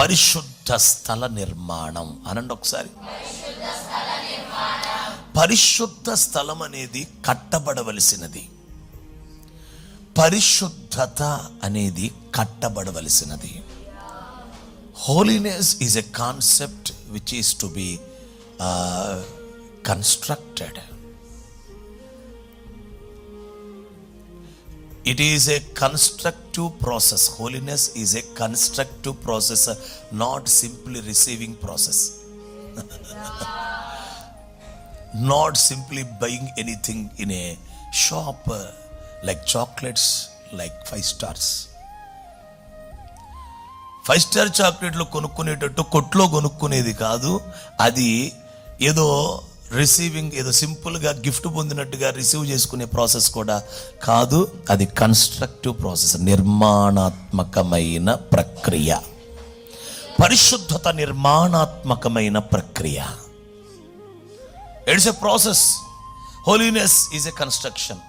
పరిశుద్ధ స్థల నిర్మాణం అనండి ఒకసారి. పరిశుద్ధ స్థలం అనేది కట్టబడవలసినది. పరిశుద్ధత అనేది కట్టబడవలసినది. Holiness is a concept which is to be constructed. It is a constructive process. Holiness is a constructive process, not simply receiving process. Not simply buying anything in a shop like chocolates, like 5 stars. 5-star చాక్లెట్లు కొనుక్కునేటట్టు కొట్లో కొనుక్కునేది కాదు. అది ఏదో receiving, ఏదో సింపుల్గా gift పొందినట్టుగా receive చేసుకునే process కూడా కాదు. అది కన్స్ట్రక్టివ్ ప్రాసెస్, నిర్మాణాత్మకమైన ప్రక్రియ. పరిశుద్ధత నిర్మాణాత్మకమైన ప్రక్రియ. It's a process. Holiness is a construction.